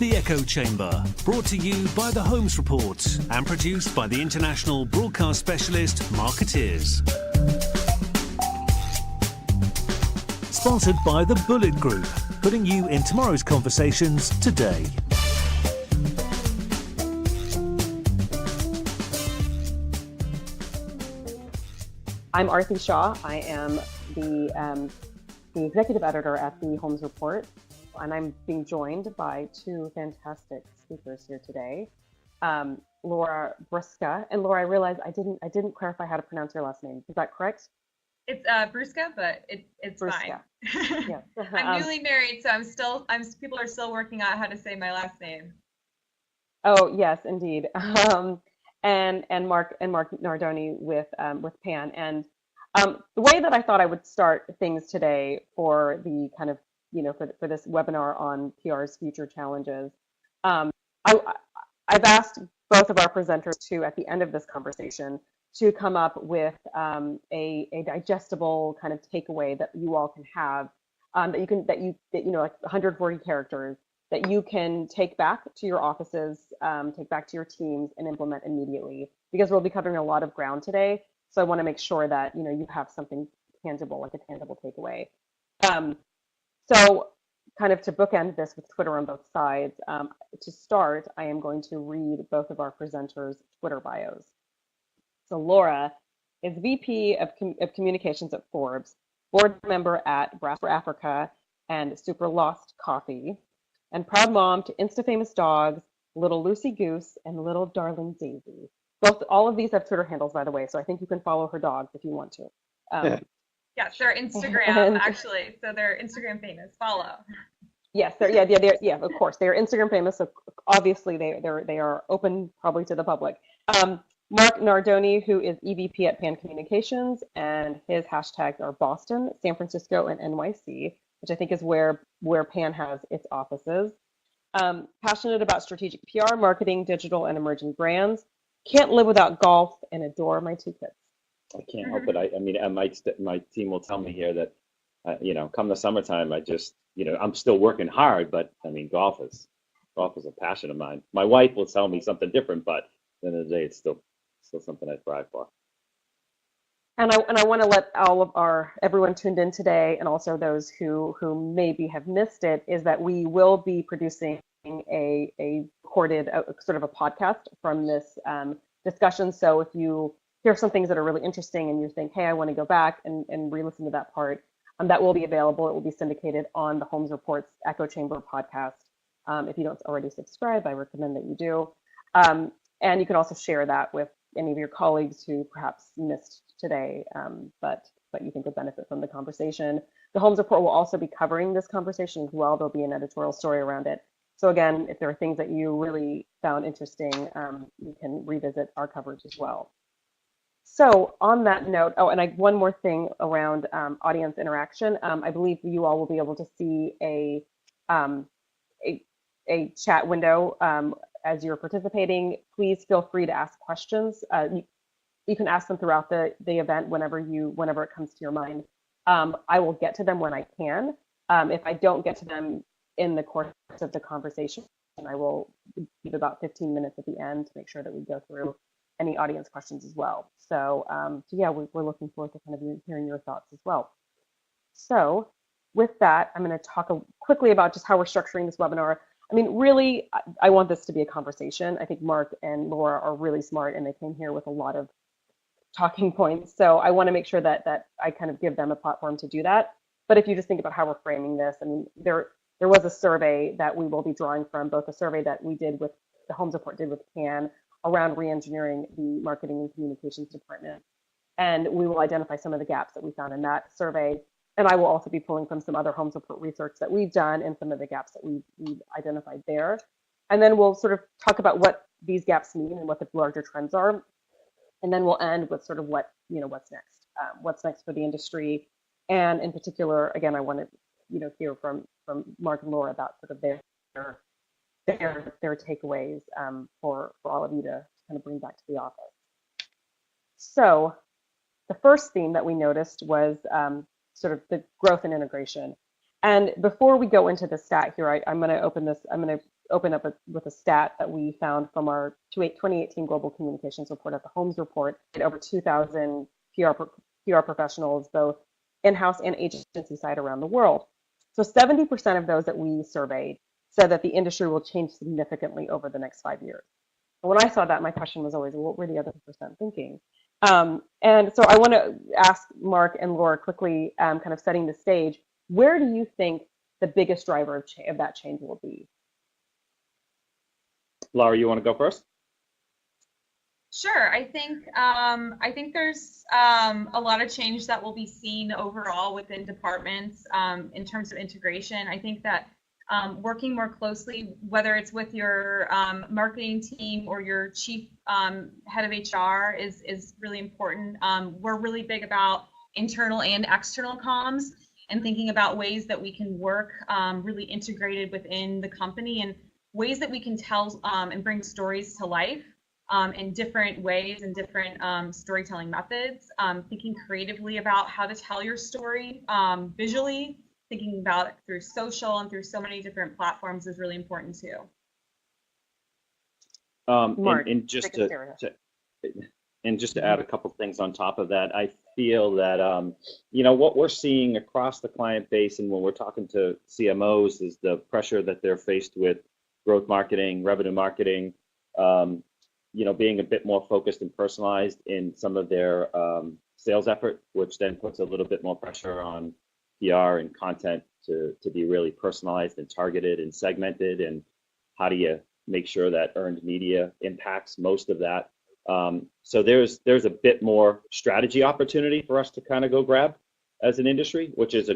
The Echo Chamber, brought to you by the Holmes Report and produced by the international broadcast specialist Marketeers. Sponsored by the Bullet Group, putting you in tomorrow's conversations today. I'm Aarti Shah. I am the executive editor at the Holmes Report, and I'm being joined by two fantastic speakers here today. Laura Brusca, and Laura, I realized I didn't clarify how to pronounce your last name. Is that correct? It's Brusca, but it's Brusca. Fine. Yes. I'm newly married, so people are still working out how to say my last name. Oh yes, indeed. And Mark Nardone with Pan. And the way that I thought I would start things today for the kind of for this webinar on PR's future challenges, I've asked both of our presenters to, at the end of this conversation, to come up with a digestible kind of takeaway that you all can have, like 140 characters that you can take back to your offices, take back to your teams, and implement immediately. Because we'll be covering a lot of ground today, so I want to make sure that you have something tangible, like a tangible takeaway. So, kind of to bookend this with Twitter on both sides. To start, I am going to read both of our presenters' Twitter bios. So Laura is VP of Communications at Forbes, board member at Brass for Africa and Super Lost Coffee, and proud mom to Insta-famous dogs, Little Lucy Goose and Little Darling Daisy. All of these have Twitter handles, by the way, so I think you can follow her dogs if you want to. Yes, they're Instagram actually, so they're Instagram famous. Follow. Yes, they're of course they are Instagram famous, so obviously they are open probably to the public. Mark Nardone, who is EVP at Pan Communications, and his hashtags are Boston, San Francisco, and NYC, which I think is where Pan has its offices. Passionate about strategic PR, marketing, digital, and emerging brands. Can't live without golf, and adore my two kids. I can't help it. I mean, my team will tell me here that, come the summertime, I'm still working hard, but I mean, golf is a passion of mine. My wife will tell me something different, but at the end of the day, it's still something I thrive for. And I want to let all of everyone tuned in today, and also those who maybe have missed it, is that we will be producing a recorded sort of a podcast from this discussion. So if you hear some things that are really interesting and you think, hey, I want to go back and re-listen to that part, that will be available. It will be syndicated on the Holmes Report's Echo Chamber podcast. If you don't already subscribe, I recommend that you do. And you can also share that with any of your colleagues who perhaps missed today, but you think would benefit from the conversation. The Holmes Report will also be covering this conversation as well. There'll be an editorial story around it. So again, if there are things that you really found interesting, you can revisit our coverage as well. So on that note, and one more thing around audience interaction. I believe you all will be able to see a chat window as you're participating. Please feel free to ask questions. You can ask them throughout the event whenever it comes to your mind. I will get to them when I can. If I don't get to them in the course of the conversation, I will give about 15 minutes at the end to make sure that we go through any audience questions as well. So yeah, we're looking forward to kind of hearing your thoughts as well. So with that, I'm going to talk quickly about just how we're structuring this webinar. I mean, really, I want this to be a conversation. I think Mark and Laura are really smart, and they came here with a lot of talking points. So I want to make sure that I kind of give them a platform to do that. But if you just think about how we're framing this, I mean, there was a survey that we will be drawing from, both a survey that we did with the Holmes Report did with Pan around re-engineering the marketing and communications department. And we will identify some of the gaps that we found in that survey. And I will also be pulling from some other Holmes Report research that we've done and some of the gaps that we've identified there. And then we'll sort of talk about what these gaps mean and what the larger trends are. And then we'll end with sort of what's next for the industry. And in particular, again, I want to hear from Mark and Laura about sort of their takeaways for all of you to kind of bring back to the office. So the first theme that we noticed was sort of the growth and integration. And before we go into the stat here, I'm going to open this. I'm going to open up with a stat that we found from our 2018 Global Communications Report at the Holmes Report. Over 2,000 PR professionals, both in-house and agency side around the world. So 70% of those that we surveyed said that the industry will change significantly over the next 5 years. When I saw that, my question was always, what were the other percent thinking? And so I want to ask Mark and Laura quickly, kind of setting the stage, where do you think the biggest driver of that change will be? Laura, you want to go first? Sure. I think there's a lot of change that will be seen overall within departments in terms of integration. I think that working more closely, whether it's with your marketing team or your chief head of HR, is really important. We're really big about internal and external comms and thinking about ways that we can work really integrated within the company and ways that we can tell and bring stories to life in different ways and different storytelling methods. Thinking creatively about how to tell your story visually, thinking about it through social and through so many different platforms is really important too. Mark, and just to add a couple things on top of that, I feel that what we're seeing across the client base and when we're talking to CMOs is the pressure that they're faced with growth marketing, revenue marketing, being a bit more focused and personalized in some of their sales effort, which then puts a little bit more pressure on PR and content to be really personalized and targeted and segmented. And how do you make sure that earned media impacts most of that? So there's a bit more strategy opportunity for us to kind of go grab as an industry, which is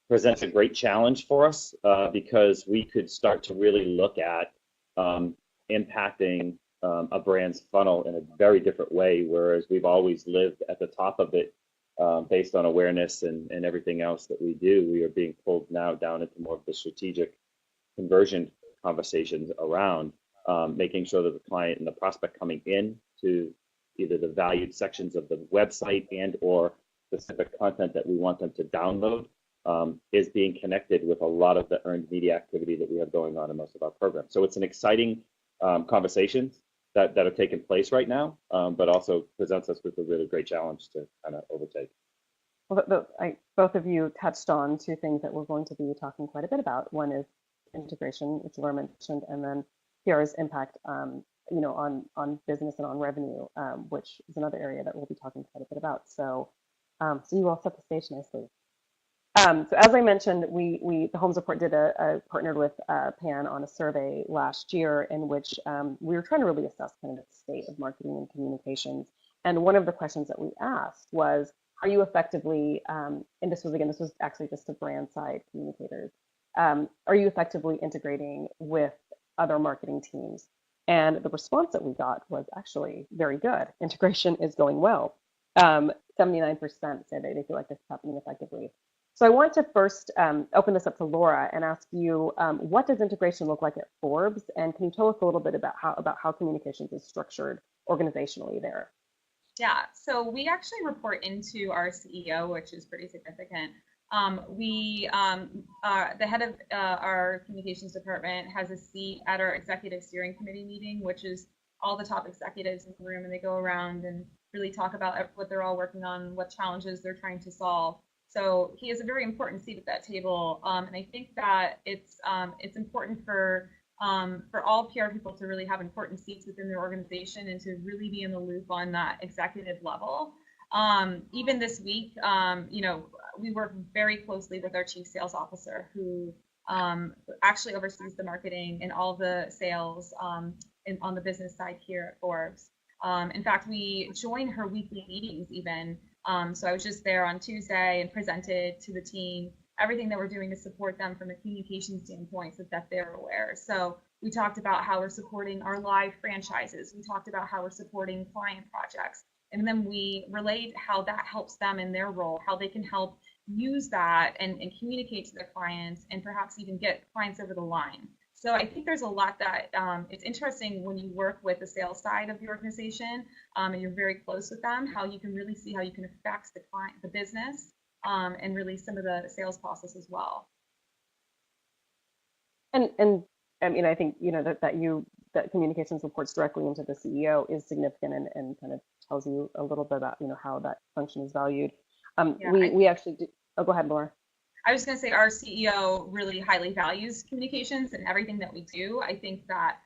presents a great challenge for us because we could start to really look at impacting a brand's funnel in a very different way, whereas we've always lived at the top of it based on awareness and everything else that we do. We are being pulled now down into more of the strategic conversion conversations around making sure that the client and the prospect coming in to either the valued sections of the website and or specific content that we want them to download is being connected with a lot of the earned media activity that we have going on in most of our programs. So it's an exciting conversations that are taking place right now, but also presents us with a really great challenge to kind of overtake. Well, both of you touched on two things that we're going to be talking quite a bit about. One is integration, which Laura mentioned, and then PR's impact, on business and on revenue, which is another area that we'll be talking quite a bit about. So you all set the stage nicely. So as I mentioned, the Holmes Report partnered with PAN on a survey last year in which we were trying to really assess kind of the state of marketing and communications. And one of the questions that we asked was, are you effectively, and this was actually just to brand side communicators, are you effectively integrating with other marketing teams? And the response that we got was actually very good. Integration is going well. 79% said they feel like this is happening effectively. So I want to first open this up to Laura and ask you, what does integration look like at Forbes? And can you tell us a little bit about how communications is structured organizationally there? Yeah, so we actually report into our CEO, which is pretty significant. The head of our communications department has a seat at our executive steering committee meeting, which is all the top executives in the room, and they go around and really talk about what they're all working on, what challenges they're trying to solve. So he has a very important seat at that table, and I think that it's important for all PR people to really have important seats within their organization and to really be in the loop on that executive level. Even this week, we work very closely with our chief sales officer, who actually oversees the marketing and all the sales on the business side here at Forbes. In fact, we join her weekly meetings even. So I was just there on Tuesday and presented to the team everything that we're doing to support them from a communication standpoint so that they're aware. So we talked about how we're supporting our live franchises. We talked about how we're supporting client projects. And then we relayed how that helps them in their role, how they can help use that and communicate to their clients and perhaps even get clients over the line. So I think there's a lot that it's interesting when you work with the sales side of the organization and you're very close with them, how you can really see how you can affect the client, the business, and really some of the sales process as well. And I mean, I think, you know, that communications reports directly into the CEO is significant and kind of tells you a little bit about, you know, how that function is valued. We actually do. Oh, go ahead, Laura. I was going to say our CEO really highly values communications and everything that we do. I think that,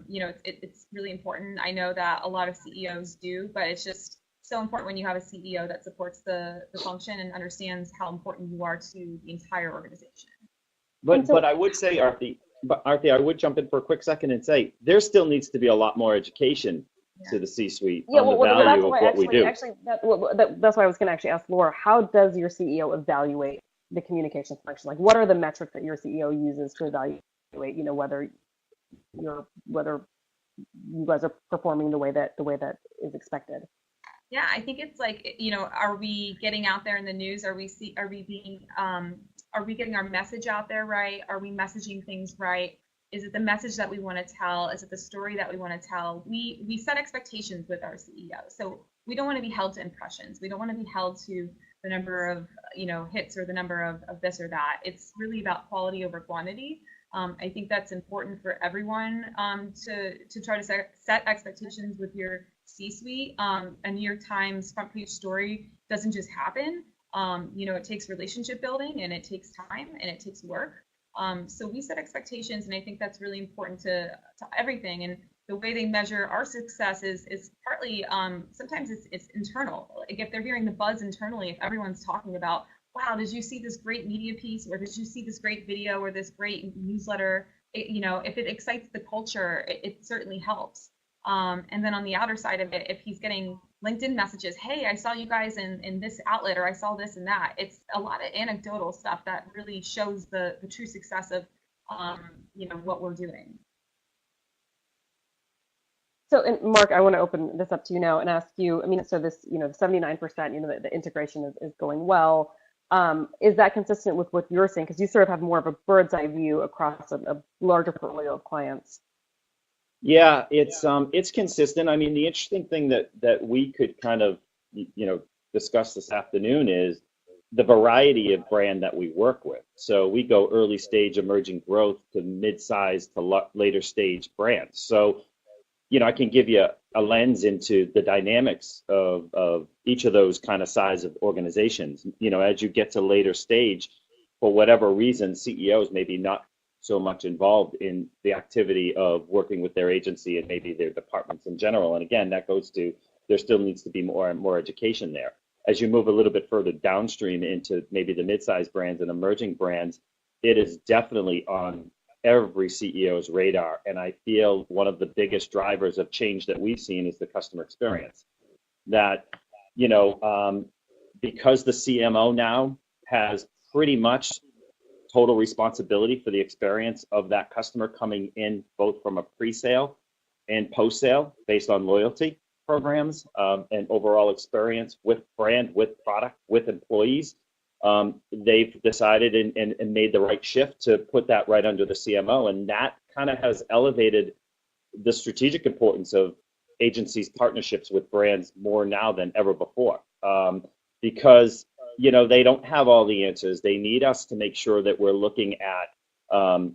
you know, it's really important. I know that a lot of CEOs do, but it's just so important when you have a CEO that supports the function and understands how important you are to the entire organization. But I would say, Aarti, I would jump in for a quick second and say there still needs to be a lot more education to the C-suite on the value of what we do. Actually, that's why I was going to actually ask Laura, how does your CEO evaluate the communications function? Like, what are the metrics that your CEO uses to evaluate, you know, whether you guys are performing the way that is expected? Yeah, I think it's like, you know, are we getting out there in the news? Are we getting our message out there right? Are we messaging things right? Is it the message that we want to tell? Is it the story that we want to tell? We set expectations with our CEO. So we don't want to be held to impressions. We don't want to be held to the number of, you know, hits or the number of this or that. It's really about quality over quantity. I think that's important for everyone to try to set expectations with your C-suite. A New York Times front page story doesn't just happen. You know, it takes relationship building and it takes time and it takes work. So we set expectations, and I think that's really important to everything. And the way they measure our success is partly sometimes it's internal. Like if they're hearing the buzz internally, if everyone's talking about, wow, did you see this great media piece, or did you see this great video or this great newsletter? You know, if it excites the culture, it certainly helps. And then on the outer side of it, if he's getting LinkedIn messages, hey, I saw you guys in this outlet, or I saw this and that. It's a lot of anecdotal stuff that really shows the true success of, you know, what we're doing. So, and Mark, I want to open this up to you now and ask you, I mean, so this, you know, the 79%, you know, the integration is going well. Is that consistent with what you're saying? Because you sort of have more of a bird's eye view across a larger portfolio of clients. Yeah, it's consistent. I mean, the interesting thing that we could kind of, you know, discuss this afternoon is the variety of brand that we work with. So we go early stage emerging growth to mid-size to later stage brands. So, you know, I can give you a lens into the dynamics of each of those kind of size of organizations. You know, as you get to later stage, for whatever reason, CEOs maybe not so much involved in the activity of working with their agency and maybe their departments in general. And again, that goes to, there still needs to be more and more education there. As you move a little bit further downstream into maybe the mid-sized brands and emerging brands, it is definitely on every CEO's radar. And I feel one of the biggest drivers of change that we've seen is the customer experience. That, you know, because the CMO now has pretty much total responsibility for the experience of that customer coming in, both from a pre-sale and post-sale based on loyalty programs and overall experience with brand, with product, with employees. They've decided and made the right shift to put that right under the CMO. And that kind of has elevated the strategic importance of agencies' partnerships with brands more now than ever before. Because you know, they don't have all the answers. They need us to make sure that we're looking at,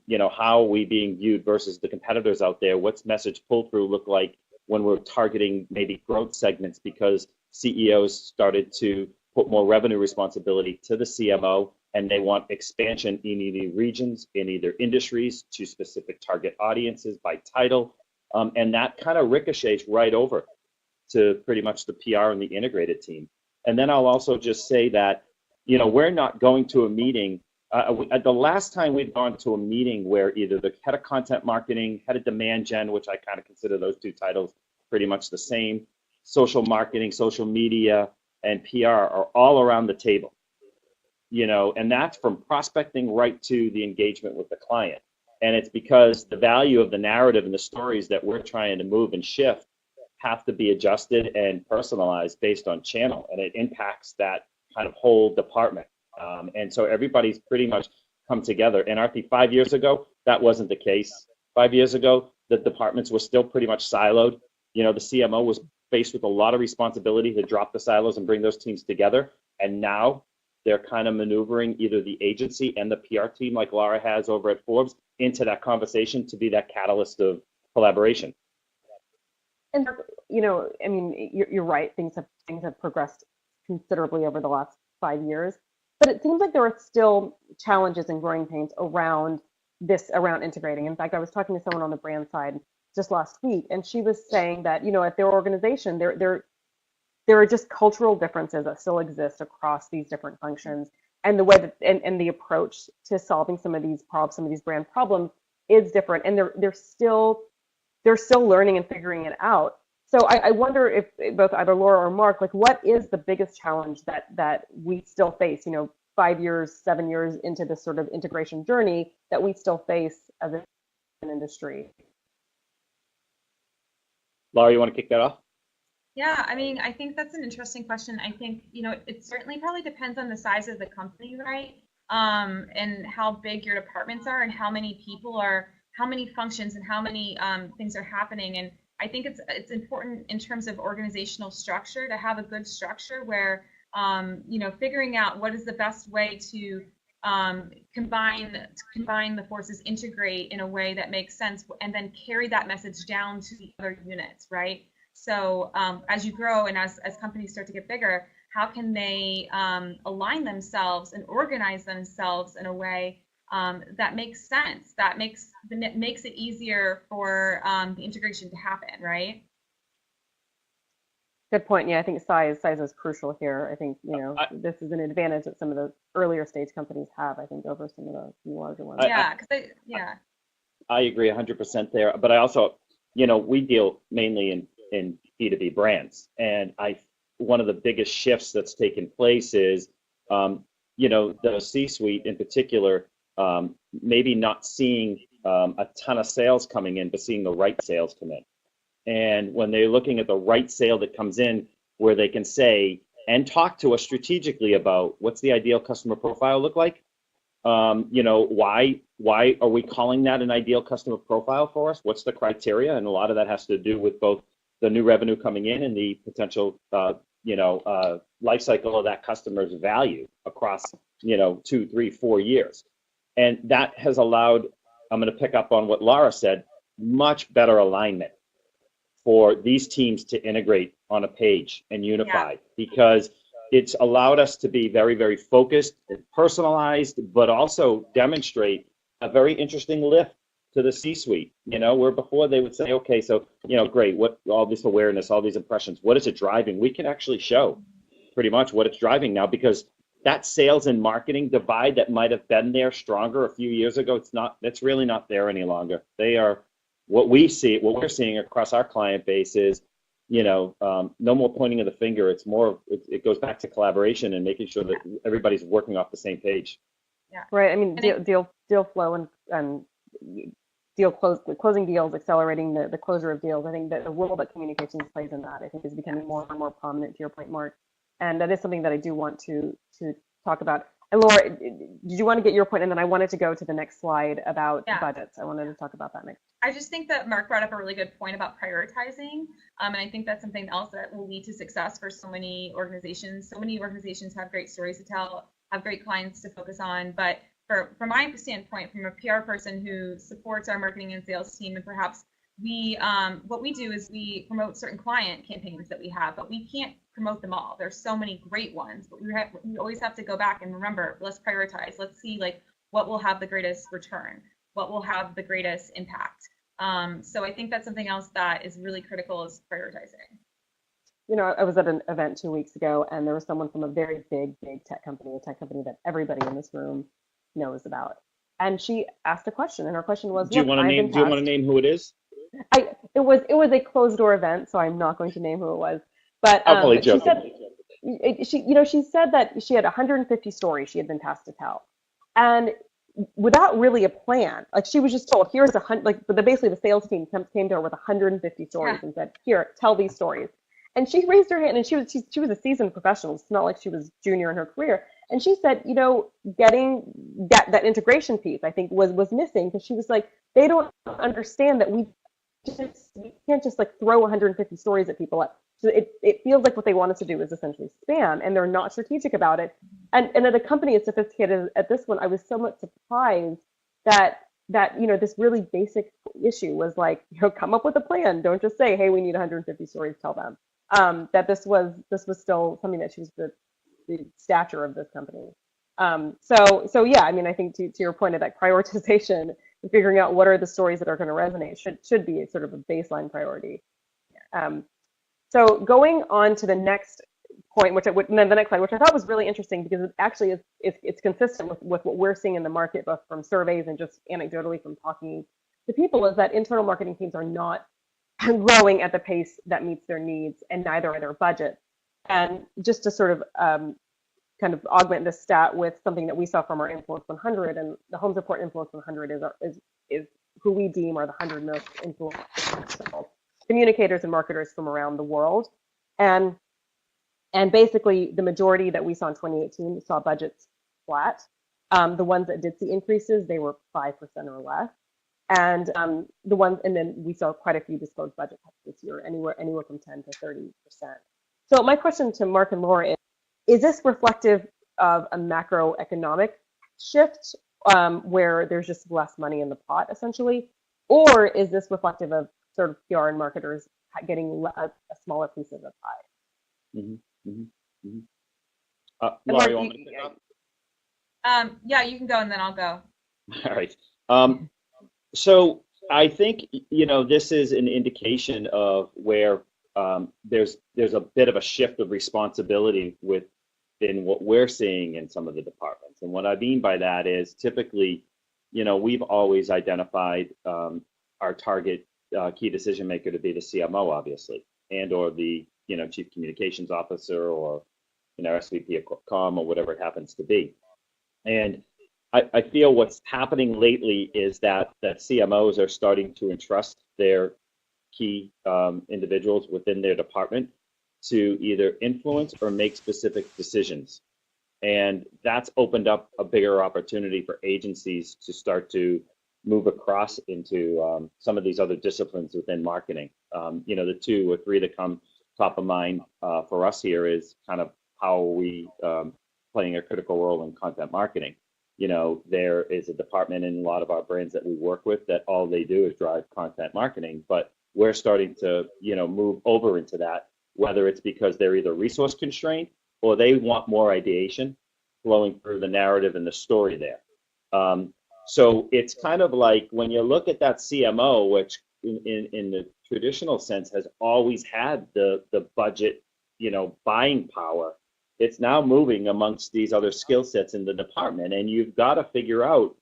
you know, how are we being viewed versus the competitors out there? What's message pull-through look like when we're targeting maybe growth segments, because CEOs started to put more revenue responsibility to the CMO, and they want expansion in either regions, in either industries, to specific target audiences by title. And that kind of ricochets right over to pretty much the PR and the integrated team. And then I'll also just say that, you know, we're not going to a meeting. The last time we've gone to a meeting where either the head of content marketing, head of demand gen, which I kind of consider those two titles pretty much the same, social marketing, social media, and PR are all around the table. You know, and that's from prospecting right to the engagement with the client. And it's because the value of the narrative and the stories that we're trying to move and shift have to be adjusted and personalized based on channel, and it impacts that kind of whole department. And so everybody's pretty much come together. And Aarti, 5 years ago, that wasn't the case. 5 years ago, the departments were still pretty much siloed. You know, the CMO was faced with a lot of responsibility to drop the silos and bring those teams together. And now they're kind of maneuvering either the agency and the PR team like Laura has over at Forbes into that conversation to be that catalyst of collaboration. And I mean, you're right. Things have progressed considerably over the last 5 years, but it seems like there are still challenges and growing pains around integrating. In fact, I was talking to someone on the brand side just last week, and she was saying that at their organization, there are just cultural differences that still exist across these different functions, and the way that and the approach to solving some of these problems, some of these brand problems, is different, and they're still learning and figuring it out. So I wonder if both either Laura or Mark, like, what is the biggest challenge that we still face, 5 years, 7 years into this sort of integration journey, that we still face as an industry? Laura, you want to kick that off? Yeah, I mean, I think that's an interesting question. I think, it certainly probably depends on the size of the company, right? And how big your departments are and how many people are, how many functions and how many things are happening. And I think it's important in terms of organizational structure to have a good structure where, figuring out what is the best way to combine the forces, integrate in a way that makes sense, and then carry that message down to the other units, right? So as you grow and as companies start to get bigger, how can they align themselves and organize themselves in a way that makes sense, that makes it easier for the integration to happen, right? Good point. Yeah, I think size is crucial here. I think this is an advantage that some of the earlier stage companies have, I think, over some of the larger ones. I agree 100% there, but I also, we deal mainly in B2B brands, and one of the biggest shifts that's taken place is, the C-suite in particular, maybe not seeing a ton of sales coming in, but seeing the right sales come in. And when they're looking at the right sale that comes in, where they can say and talk to us strategically about what's the ideal customer profile look like, why are we calling that an ideal customer profile for us? What's the criteria? And a lot of that has to do with both the new revenue coming in and the potential, life cycle of that customer's value across, 2, 3, 4 years. And that has allowed, I'm going to pick up on what Laura said, much better alignment for these teams to integrate on a page and unify, because it's allowed us to be very, very focused and personalized, but also demonstrate a very interesting lift to the C-suite. Where before they would say, okay, so, great, what, all this awareness, all these impressions, what is it driving? We can actually show pretty much what it's driving now, because that sales and marketing divide that might have been there stronger a few years ago, it's really not there any longer. They are, what we're seeing across our client base is, no more pointing of the finger. It's more, it goes back to collaboration and making sure that everybody's working off the same page. Yeah. Right. I mean, deal flow and closing deals, accelerating the closure of deals. I think that the role that communications plays in that, I think, is becoming more and more prominent, to your point, Mark. And that is something that I do want to talk about. And Laura, did you want to get your point? And then I wanted to go to the next slide about budgets. I wanted to talk about that next. I just think that Mark brought up a really good point about prioritizing. And I think that's something else that will lead to success for so many organizations. So many organizations have great stories to tell, have great clients to focus on. But from my standpoint, from a PR person who supports our marketing and sales team, and perhaps what we do is we promote certain client campaigns that we have, but we can't promote them all. There's so many great ones, but we always have to go back and remember, let's prioritize. Let's see what will have the greatest return, what will have the greatest impact. So I think that's something else that is really critical, is prioritizing. I was at an event 2 weeks ago, and there was someone from a very big tech company, a tech company that everybody in this room knows about. And she asked a question, and her question was, do you want to name who it is? It was a closed door event, so I'm not going to name who it was. But she said that she had 150 stories she had been tasked to tell, and without really a plan. Like, she was just told, here's basically the sales team came to her with 150 stories and said, here, tell these stories. And she raised her hand, and she was a seasoned professional. It's not like she was junior in her career. And she said, getting that integration piece, I think, was missing, because she was like, they don't understand that we you can't just like throw 150 stories at people. So it feels like what they want us to do is essentially spam, and they're not strategic about it. And at a company as sophisticated as this one, I was somewhat surprised that this really basic issue was like, come up with a plan. Don't just say, hey, we need 150 stories. Tell them that this was still something that she was the stature of this company. So yeah, I mean, I think to your point of that prioritization and figuring out what are the stories that are going to resonate should be sort of a baseline priority. So going on to the next point, and then the next slide, which I thought was really interesting because it actually it's consistent with what we're seeing in the market, both from surveys and just anecdotally from talking to people, is that internal marketing teams are not growing at the pace that meets their needs, and neither are their budgets. And just to sort of kind of augment this stat with something that we saw from our Influence 100, and the Holmes Report Influence 100 is who we deem are the 100 most influential communicators and marketers from around the world. And basically the majority that we saw in 2018 saw budgets flat. The ones that did see increases, they were 5% or less. And then we saw quite a few disclosed budget cuts this year, anywhere from 10 to 30%. So my question to Mark and Laura is this reflective of a macroeconomic shift where there's just less money in the pot, essentially? Or is this reflective of sort of PR and marketers getting a smaller piece of the pie? Mm-hmm. Mm-hmm. Mm-hmm. Laura, you want me to pick up? Yeah, you can go and then I'll go. All right. So I think, this is an indication of where there's a bit of a shift of responsibility within what we're seeing in some of the departments. And what I mean by that is typically, we've always identified our target key decision maker to be the CMO, obviously, and or the chief communications officer or SVP of comm or whatever it happens to be. And I feel what's happening lately is that CMOs are starting to entrust their key individuals within their department to either influence or make specific decisions. And that's opened up a bigger opportunity for agencies to start to move across into some of these other disciplines within marketing. The 2 or 3 that come top of mind for us here is kind of how we playing a critical role in content marketing. There is a department in a lot of our brands that we work with that all they do is drive content marketing, but we're starting to, move over into that, whether it's because they're either resource constrained or they want more ideation flowing through the narrative and the story there. So it's kind of like when you look at that CMO, which in the traditional sense has always had the budget, buying power, it's now moving amongst these other skill sets in the department. And you've got to figure out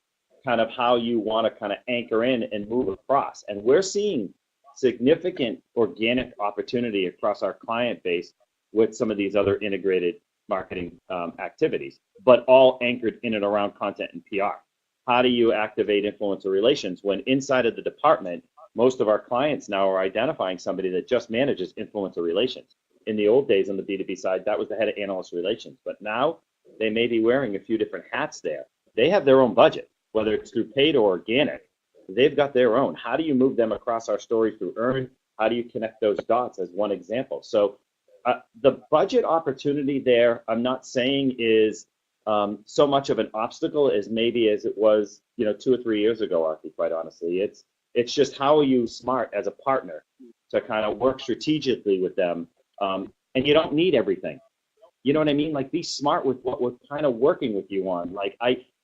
kind of how you want to kind of anchor in and move across. And we're seeing significant organic opportunity across our client base with some of these other integrated marketing activities, but all anchored in and around content and PR. How do you activate influencer relations when inside of the department, most of our clients now are identifying somebody that just manages influencer relations. In the old days on the B2B side, that was the head of analyst relations, but now they may be wearing a few different hats there. They have their own budget, whether it's through paid or organic. They've got their own. How do you move them across our story through earn? How do you connect those dots as one example? So the budget opportunity there, I'm not saying is so much of an obstacle as maybe as it was, 2 or 3 years ago, Aarti, quite honestly. It's just how are you smart as a partner to kind of work strategically with them. And you don't need everything. You know what I mean? Like, be smart with what we're kind of working with you on. Like,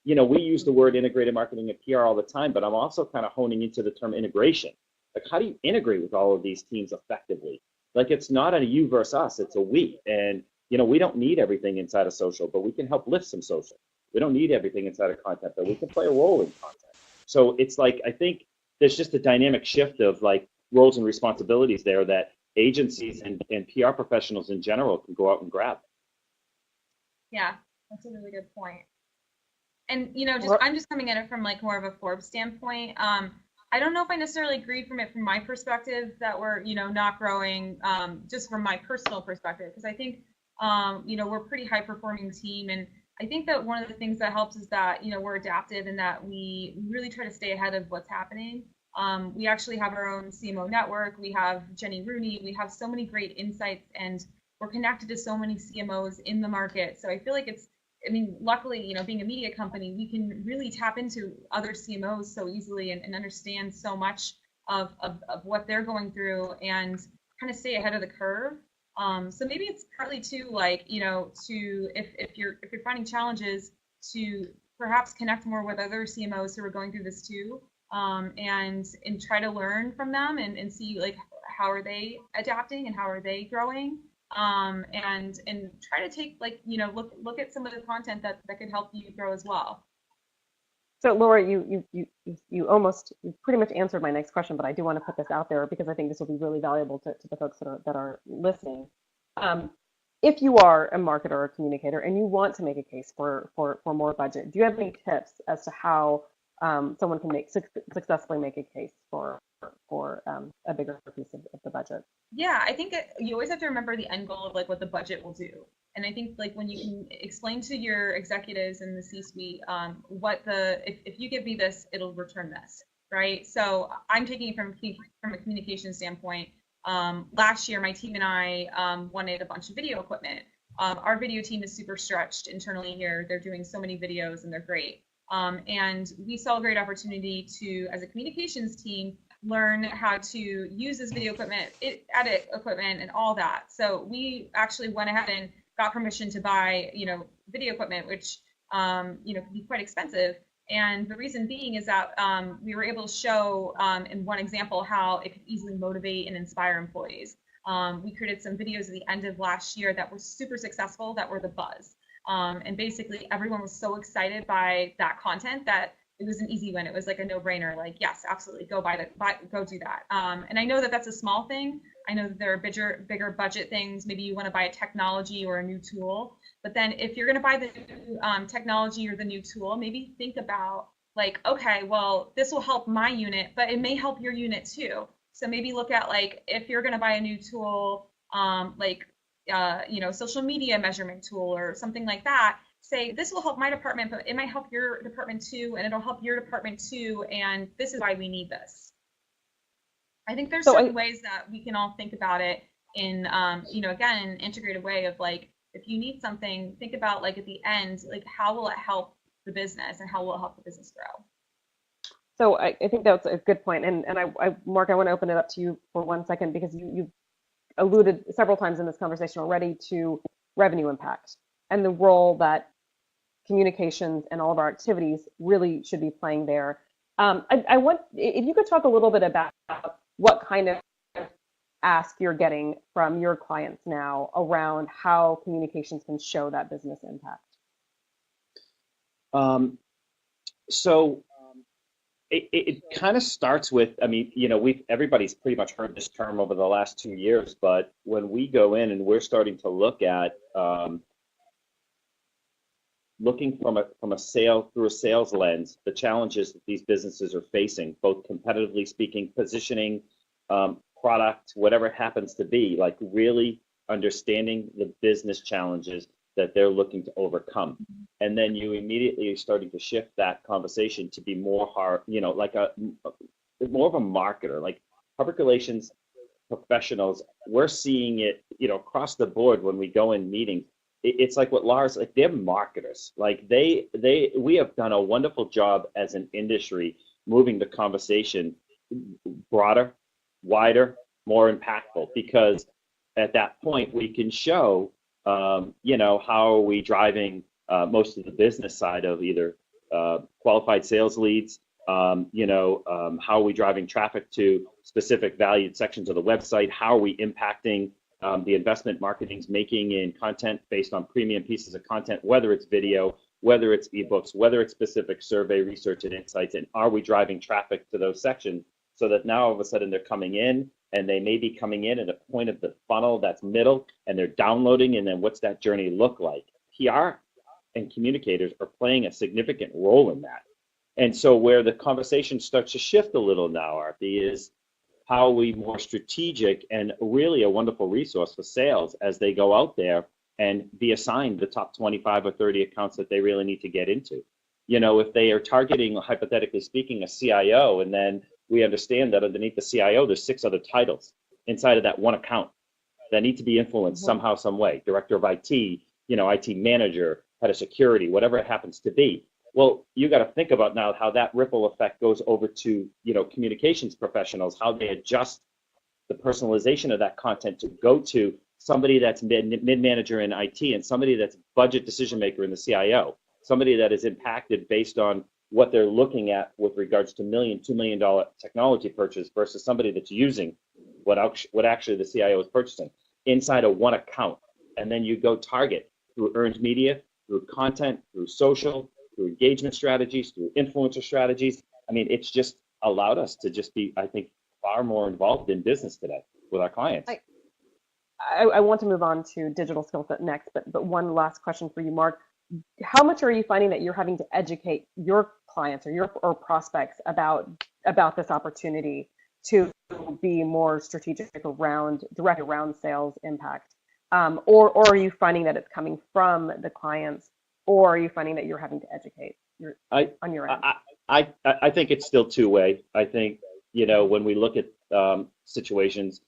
we use the word integrated marketing and PR all the time, but I'm also kind of honing into the term integration. Like, how do you integrate with all of these teams effectively? Like, it's not a you versus us, it's a we. And, we don't need everything inside of social, but we can help lift some social. We don't need everything inside of content, but we can play a role in content. So it's like, I think there's just a dynamic shift of like roles and responsibilities there that agencies and PR professionals in general can go out and grab. Yeah, that's a really good point. And I'm just coming at it from like more of a Forbes standpoint. I don't know if I necessarily agree from my perspective that we're not growing, just from my personal perspective, because I think we're a pretty high performing team, and I think that one of the things that helps is that we're adaptive and that we really try to stay ahead of what's happening. We actually have our own CMO network. We have Jenny Rooney. We have so many great insights, and we're connected to so many CMOs in the market. So I feel like luckily, being a media company, we can really tap into other CMOs so easily and understand so much of what they're going through and kind of stay ahead of the curve. So maybe it's partly too, if you're finding challenges, to perhaps connect more with other CMOs who are going through this too, and try to learn from them and see how are they adapting and how are they growing, and try to take look at some of the content that could help you grow as well. So Laura, you pretty much answered my next question, but I do want to put this out there because I think this will be really valuable to the folks that are listening. If you are a marketer or a communicator and you want to make a case for more budget, do you have any tips as to how someone can successfully make a case for a bigger piece of the budget? Yeah, I think you always have to remember the end goal of what the budget will do. And I think when you can explain to your executives in the C-suite if you give me this, it'll return this, right? So I'm taking it from a communication standpoint. Last year, my team and I wanted a bunch of video equipment. Our video team is super stretched internally here. They're doing so many videos and they're great. And we saw a great opportunity to, as a communications team, learn how to use this video equipment, edit equipment, and all that. So we actually went ahead and got permission to buy, video equipment, which, can be quite expensive. And the reason being is that we were able to show in one example how it could easily motivate and inspire employees. We created some videos at the end of last year that were super successful, that were the buzz. And basically everyone was so excited by that content that it was an easy win. It was like a no-brainer, yes, absolutely, go do that. And I know that that's a small thing. I know that there are bigger budget things. Maybe you want to buy a technology or a new tool. But then if you're going to buy the new technology or the new tool, maybe think about okay, well, this will help my unit, but it may help your unit too. So maybe look at if you're going to buy a new tool, social media measurement tool or something like that, say this will help my department, but it might help your department too, and it'll help your department too, and this is why we need this. I think there's certain ways that we can all think about it in, again, an integrated way of if you need something, think about at the end, how will it help the business and how will it help the business grow? So I think that's a good point. And Mark, I want to open it up to you for 1 second because you alluded several times in this conversation already to revenue impact and the role that communications and all of our activities really should be playing there. I want, if you could talk a little bit about what kind of ask you're getting from your clients now around how communications can show that business impact. It kind of starts with, everybody's pretty much heard this term over the last 2 years, but when we go in and we're starting to look at looking from a sales lens, the challenges that these businesses are facing, both competitively speaking, positioning, product, whatever it happens to be, really understanding the business challenges that they're looking to overcome. And then you immediately are starting to shift that conversation to be more more of a marketer, public relations professionals. We're seeing it, across the board when we go in meetings. It's like what Laura's they're marketers. We have done a wonderful job as an industry moving the conversation broader, wider, more impactful, because at that point we can show how are we driving most of the business side of either qualified sales leads, how are we driving traffic to specific valued sections of the website, how are we impacting the investment marketing's making in content based on premium pieces of content, whether it's video, whether it's ebooks, whether it's specific survey research and insights, and are we driving traffic to those sections so that now all of a sudden they're coming in and they may be coming in at a point of the funnel that's middle and they're downloading, and then what's that journey look like? PR and communicators are playing a significant role in that. And so where the conversation starts to shift a little now, Aarti, is how are we more strategic and really a wonderful resource for sales as they go out there and be assigned the top 25 or 30 accounts that they really need to get into. If they are targeting, hypothetically speaking, a CIO, and then we understand that underneath the CIO, there's 6 other titles inside of that one account that need to be influenced somehow, some way. Director of IT, IT manager, head of security, whatever it happens to be. Well, you got to think about now how that ripple effect goes over to, communications professionals, how they adjust the personalization of that content to go to somebody that's mid-manager in IT and somebody that's budget decision maker in the CIO, somebody that is impacted based on what they're looking at with regards to $1 million, $2 million technology purchase versus somebody that's using what actually the CIO is purchasing inside of one account. And then you go target through earned media, through content, through social, through engagement strategies, through influencer strategies. I mean, it's just allowed us to just be, I think, far more involved in business today with our clients. I want to move on to digital skill set next, but one last question for you, Mark. How much are you finding that you're having to educate your clients or prospects about this opportunity to be more strategic direct around sales impact? Or are you finding that it's coming from the clients, or are you finding that you're having to educate on your end? I think it's still two-way. I think, when we look at situations,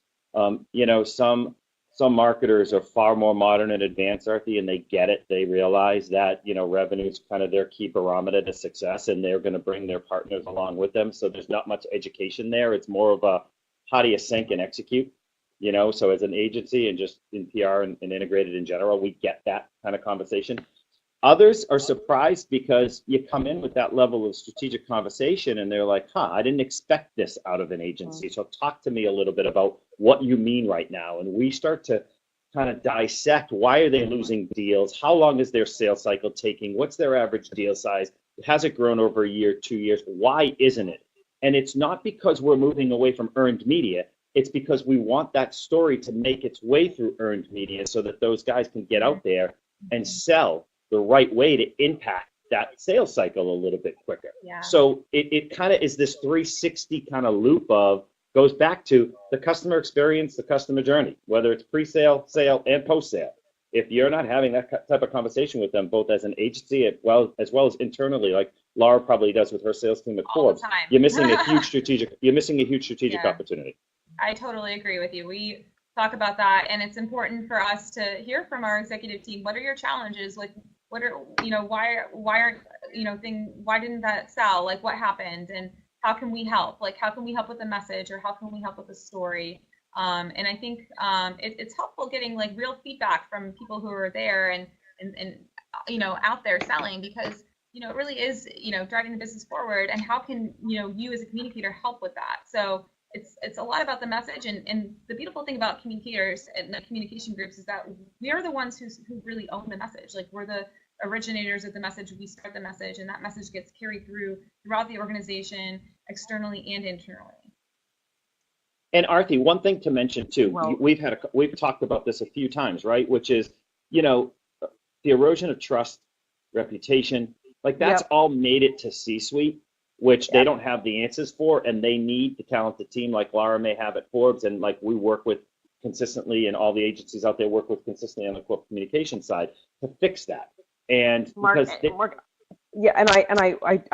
some marketers are far more modern and advanced, Aarti, and they get it. They realize that, revenue is kind of their key barometer to success, and they're going to bring their partners along with them. So there's not much education there. It's more of a, how do you sync and execute? So as an agency and just in PR and integrated in general, we get that kind of conversation. Others are surprised because you come in with that level of strategic conversation and they're like, I didn't expect this out of an agency. So talk to me a little bit about what you mean right now. And we start to kind of dissect, why are they losing deals? How long is their sales cycle taking? What's their average deal size? Has it grown over a year, 2 years? Why isn't it? And it's not because we're moving away from earned media. It's because we want that story to make its way through earned media so that those guys can get out there and sell the right way to impact that sales cycle a little bit quicker. Yeah. So it kind of is this 360 kind of loop goes back to the customer experience, the customer journey, whether it's pre-sale, sale, and post-sale. If you're not having that type of conversation with them, both as an agency as well as internally, like Laura probably does with her sales team at Forbes, you're missing a huge strategic opportunity. I totally agree with you. We talk about that, and it's important for us to hear from our executive team. What are your challenges? Like, what are, why didn't that sell? Like, what happened? And how can we help? Like, how can we help with the message, or how can we help with the story? And I think it's helpful getting like real feedback from people who are there and out there selling, because it really is driving the business forward. And how can you as a communicator help with that? So it's a lot about the message, and the beautiful thing about communicators and the communication groups is that we are the ones who really own the message. Like, we're the originators of the message. We start the message, and that message gets carried throughout the organization, externally and internally. And Aarti, one thing to mention too, we've talked about this a few times, right? Which is, the erosion of trust, reputation, like that's all made it to C-suite, which they don't have the answers for, and they need the talented team like Laura may have at Forbes, and like we work with consistently, and all the agencies out there work with consistently on the corporate communication side to fix that. And Mark, I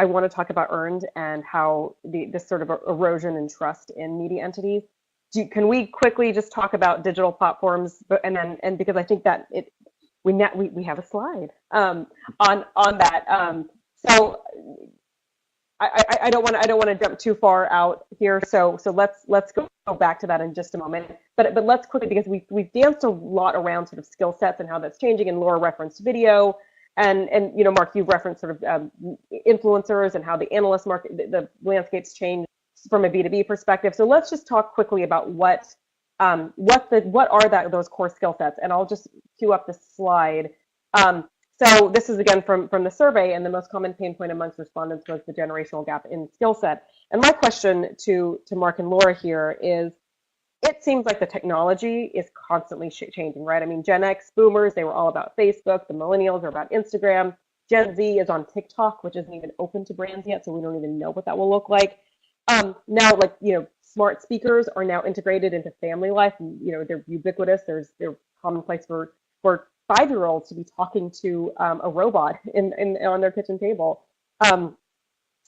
want to talk about earned and how this sort of erosion in trust in media entities. Can we quickly just talk about digital platforms, and because I think that we have a slide on that. So I don't want to jump too far out here. So let's go back to that in just a moment. But let's quickly, because we've danced a lot around sort of skill sets and how that's changing, and Laura referenced video. And Mark, you've referenced sort of influencers and how the analyst market, the landscape's changed from a B2B perspective. So let's just talk quickly about what are those core skill sets. And I'll just cue up the slide. So this is again from the survey, and the most common pain point amongst respondents was the generational gap in skill set. And my question to Mark and Laura here is, it seems like the technology is constantly changing, right? I mean, Gen X, boomers, they were all about Facebook. The millennials are about Instagram. Gen Z is on TikTok, which isn't even open to brands yet, so we don't even know what that will look like. Now, smart speakers are now integrated into family life. They're ubiquitous. They're commonplace for 5-year-olds to be talking to a robot on their kitchen table. So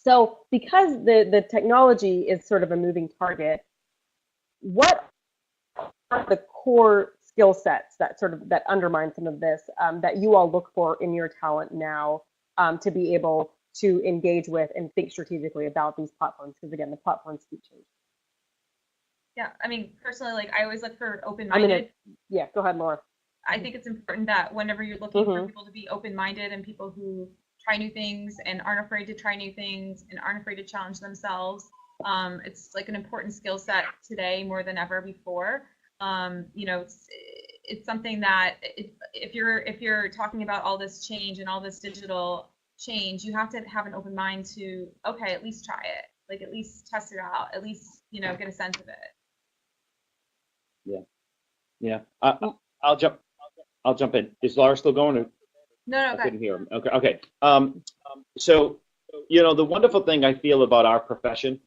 So because the technology is sort of a moving target, what are the core skill sets that undermine some of this, that you all look for in your talent now, to be able to engage with and think strategically about these platforms? Because again, the platforms keep changing. Yeah, I mean, personally, like I always look for open-minded. Yeah, go ahead, Laura. I think it's important that whenever you're looking for people to be open-minded and people who try new things and aren't afraid to try new things and aren't afraid to challenge themselves, it's like an important skill set today more than ever before. You know, it's something that if you're talking about all this change and all this digital change, you have to have an open mind to, okay, at least try it, like at least test it out, at least, you know, get a sense of it. Yeah. I'll jump in. Is Laura still going? No, I couldn't hear him. Okay. So, you know, the wonderful thing I feel about our profession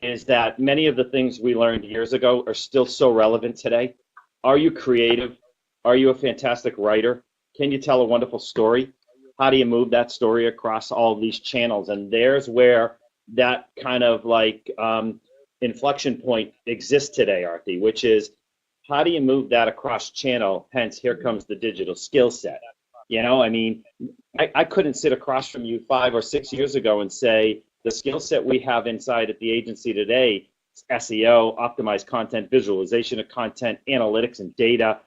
is that many of the things we learned years ago are still so relevant today. Are you creative? Are you a fantastic writer? Can you tell a wonderful story? How do you move that story across all these channels? And there's where that kind of like inflection point exists today, Aarti, which is how do you move that across channel? Hence, here comes the digital skill set. You know, I mean, I couldn't sit across from you 5 or 6 years ago and say the skill set we have inside at the agency today, SEO, optimized content, visualization of content, analytics and data,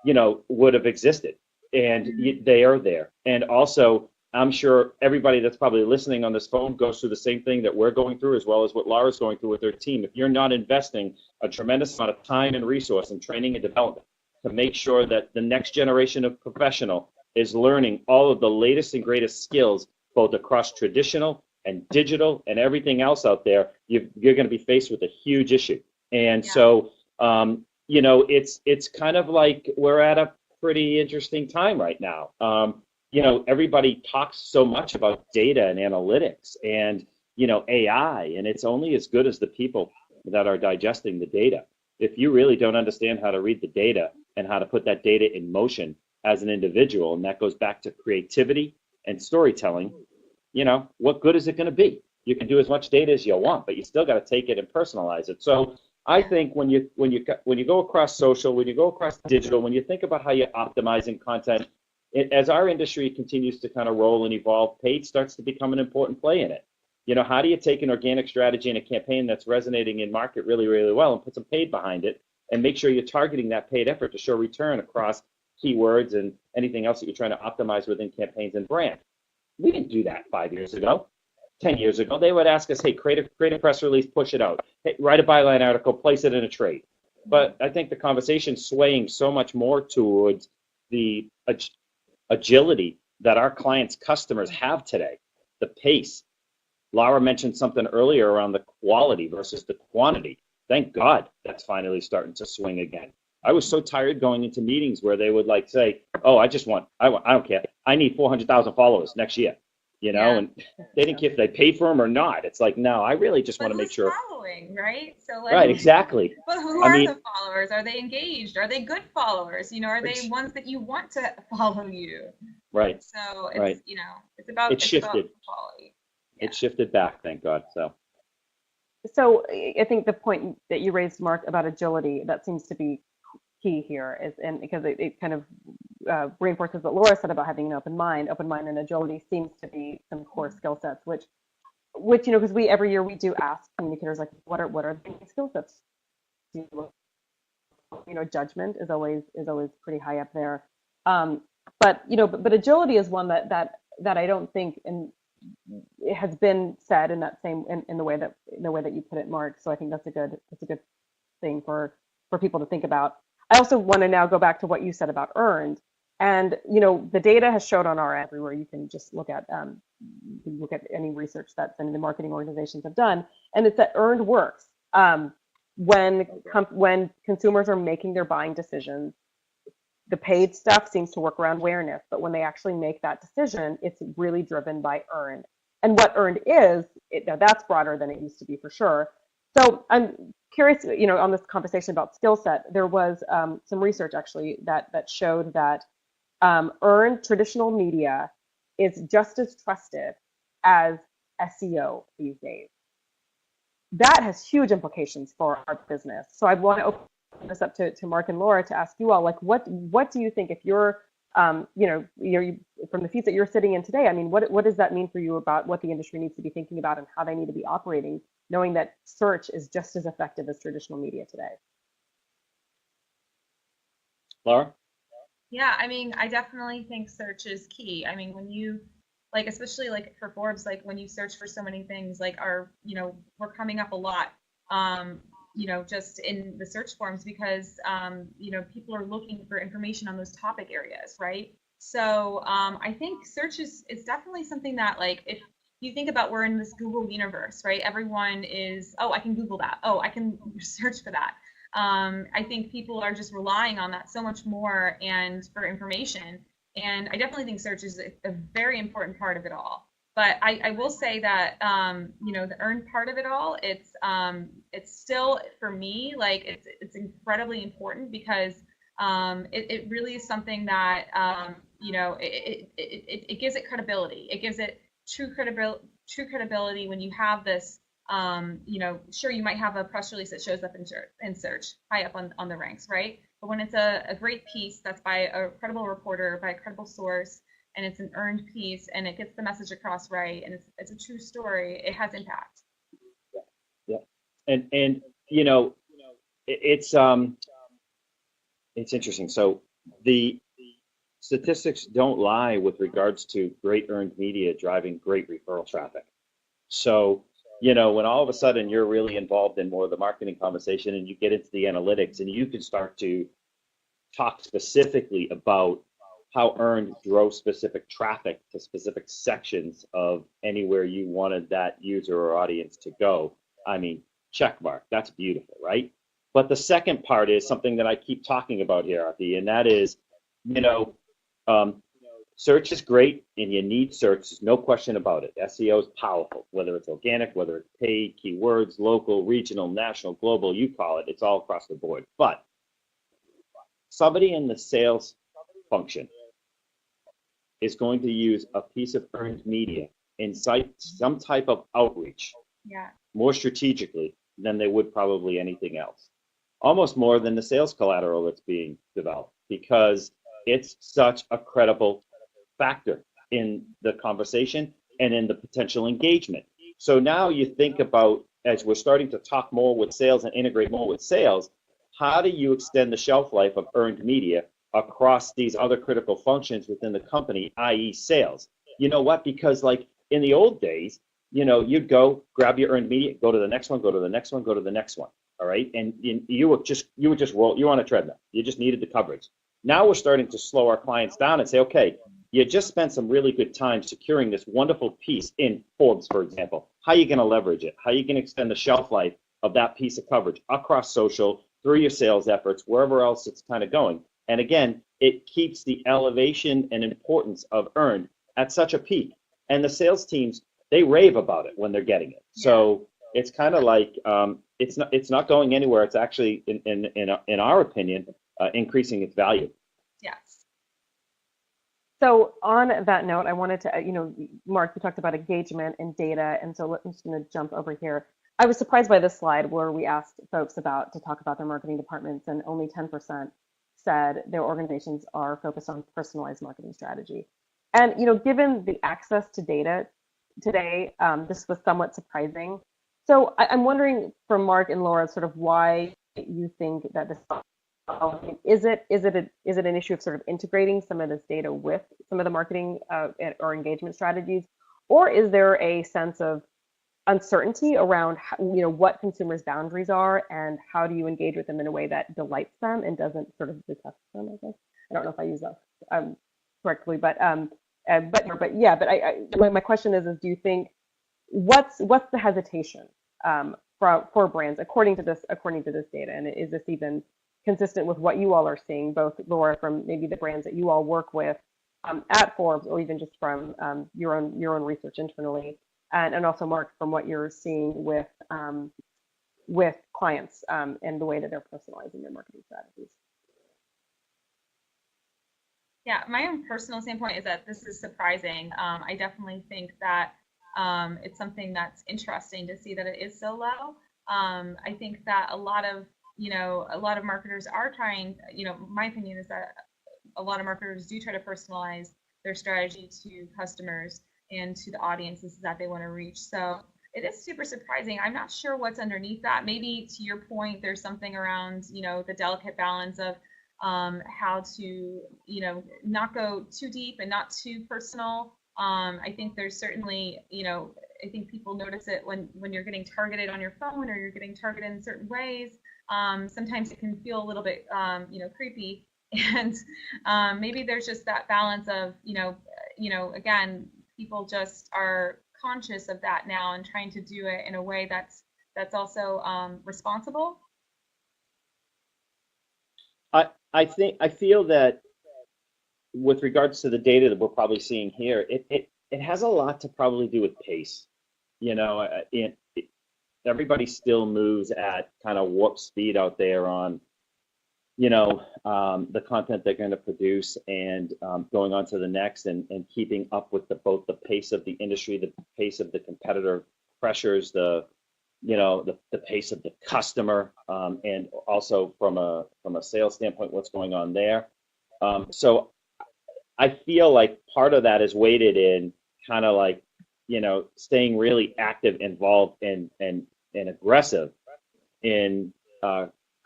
you know, would have existed. And they are there. And also, I'm sure everybody that's probably listening on this phone goes through the same thing that we're going through, as well as what Laura's going through with her team. If you're not investing a tremendous amount of time and resource in training and development to make sure that the next generation of professional is learning all of the latest and greatest skills, both across traditional and digital and everything else out there, you're going to be faced with a huge issue. And so, you know, it's kind of like we're at a pretty interesting time right now. You know, everybody talks so much about data and analytics and, you know, AI, and it's only as good as the people that are digesting the data. If you really don't understand how to read the data and how to put that data in motion as an individual, and that goes back to creativity and storytelling, you know, what good is it going to be? You can do as much data as you want, but you still got to take it and personalize it. So I think when you go across social, when you go across digital, when you think about how you're optimizing content, as our industry continues to kind of roll and evolve, paid starts to become an important play in it. You know, how do you take an organic strategy and a campaign that's resonating in market really, really well and put some paid behind it and make sure you're targeting that paid effort to show return across keywords and anything else that you're trying to optimize within campaigns and brand? We didn't do that 5 years ago, 10 years ago. They would ask us, hey, create a press release, push it out. Hey, write a byline article, place it in a trade. But I think the conversation's swaying so much more towards the agility that our clients' customers have today, the pace. Laura mentioned something earlier around the quality versus the quantity. Thank God that's finally starting to swing again. I was so tired going into meetings where they would like say, oh, I don't care. I need 400,000 followers next year, you know, and they didn't care if they paid for them or not. It's like, no, I really just want to make sure. Following, right? So like, right, exactly. But who are the followers? Are they engaged? Are they good followers? You know, are they ones that you want to follow you? Right. So it's, you know, it's about quality. Yeah. It shifted back, thank God. So I think the point that you raised, Mark, about agility, that seems to be key here, and because it kind of reinforces what Laura said about having an open mind and agility seems to be some core skill sets, which you know, because every year we do ask communicators, like, what are the skill sets? You know, judgment is always pretty high up there, but you know, but agility is one that I don't think, and it has been said in that same in the way that you put it, Mark. So I think that's a good thing for people to think about. I also want to now go back to what you said about earned, and you know, the data has showed on our end everywhere. You can just look at any research that any of the marketing organizations have done, and it's that earned works when consumers are making their buying decisions. The paid stuff seems to work around awareness, but when they actually make that decision, it's really driven by earned. And what earned is, now that's broader than it used to be for sure. So I'm curious, you know, on this conversation about skill set, there was some research actually that showed that earned traditional media is just as trusted as SEO these days. That has huge implications for our business. So I want to open this up to Mark and Laura to ask you all, like, what do you think, if you're, you're from the seats that you're sitting in today, I mean, what does that mean for you about what the industry needs to be thinking about and how they need to be operating, knowing that search is just as effective as traditional media today? Laura? Yeah, I mean, I definitely think search is key. I mean, when you, like, especially like for Forbes, like when you search for so many things, like we're coming up a lot, just in the search forms because, people are looking for information on those topic areas, right? So I think search is definitely something that, like, if you think about, we're in this Google universe, right? Everyone is, oh, I can Google that. Oh, I can search for that. I think people are just relying on that so much more and for information. And I definitely think search is a very important part of it all. But I will say that, the earned part of it all, it's still, for me, like, it's incredibly important because it really is something that, it gives it credibility. It gives it true credibility when you have this. Sure, you might have a press release that shows up in search high up on the ranks, right? But when it's a great piece that's by a credible reporter, by a credible source, and it's an earned piece, and it gets the message across right, and it's a true story, it has impact. Yeah, and it's interesting. So the statistics don't lie with regards to great earned media driving great referral traffic. So when all of a sudden you're really involved in more of the marketing conversation and you get into the analytics and you can start to talk specifically about how earned drove specific traffic to specific sections of anywhere you wanted that user or audience to go. I mean, check mark, that's beautiful, right? But the second part is something that I keep talking about here, Aarti, and that is, search is great and you need search, there's no question about it. SEO is powerful, whether it's organic, whether it's paid, keywords, local, regional, national, global, you call it, it's all across the board. But somebody in the sales function is going to use a piece of earned media in some type of outreach more strategically than they would probably anything else. Almost more than the sales collateral that's being developed, because it's such a credible factor in the conversation and in the potential engagement. So now you think about, as we're starting to talk more with sales and integrate more with sales, how do you extend the shelf life of earned media across these other critical functions within the company, i.e. sales? You know what? Because like in the old days, you'd go grab your earned media, go to the next one, go to the next one, go to the next one. All right. And you were just roll, you're on a treadmill. You just needed the coverage. Now we're starting to slow our clients down and say, okay, you just spent some really good time securing this wonderful piece in Forbes, for example. How are you going to leverage it? How are you going to extend the shelf life of that piece of coverage across social, through your sales efforts, wherever else it's kind of going? And again, it keeps the elevation and importance of earned at such a peak. And the sales teams, they rave about it when they're getting it. So it's kind of like it's not going anywhere. It's actually, in our opinion, increasing its value. Yes. So on that note, I wanted to, Mark, you talked about engagement and data, and so I'm just going to jump over here. I was surprised by this slide where we asked folks to talk about their marketing departments, and only 10% said their organizations are focused on personalized marketing strategy. And given the access to data today, this was somewhat surprising. So I'm wondering from Mark and Laura, sort of why you think that this is it an issue of sort of integrating some of this data with some of the marketing or engagement strategies, or is there a sense of uncertainty around what consumers' boundaries are and how do you engage with them in a way that delights them and doesn't sort of detest them? I guess I don't know if I use that correctly, but my question is do you think what's the hesitation for brands according to this data, and is this even consistent with what you all are seeing, both Laura from maybe the brands that you all work with at Forbes, or even just from your own research internally, and also Mark from what you're seeing with clients and the way that they're personalizing their marketing strategies? Yeah, my own personal standpoint is that this is surprising. I definitely think that it's something that's interesting to see that it is so low. I think that a lot of marketers are trying, my opinion is that a lot of marketers do try to personalize their strategy to customers and to the audiences that they want to reach. So it is super surprising. I'm not sure what's underneath that. Maybe to your point, there's something around, the delicate balance of how to, not go too deep and not too personal. I think there's certainly, I think people notice it when you're getting targeted on your phone or you're getting targeted in certain ways. Sometimes it can feel a little bit, creepy. And maybe there's just that balance of, again, people just are conscious of that now and trying to do it in a way that's also responsible. I feel that with regards to the data that we're probably seeing here, it has a lot to probably do with pace. Everybody still moves at kind of warp speed out there on, the content they're going to produce and going on to the next and keeping up with both the pace of the industry, the pace of the competitor pressures, the pace of the customer, and also from a sales standpoint, what's going on there. So I feel like part of that is weighted in kind of like, staying really active, involved, and aggressive in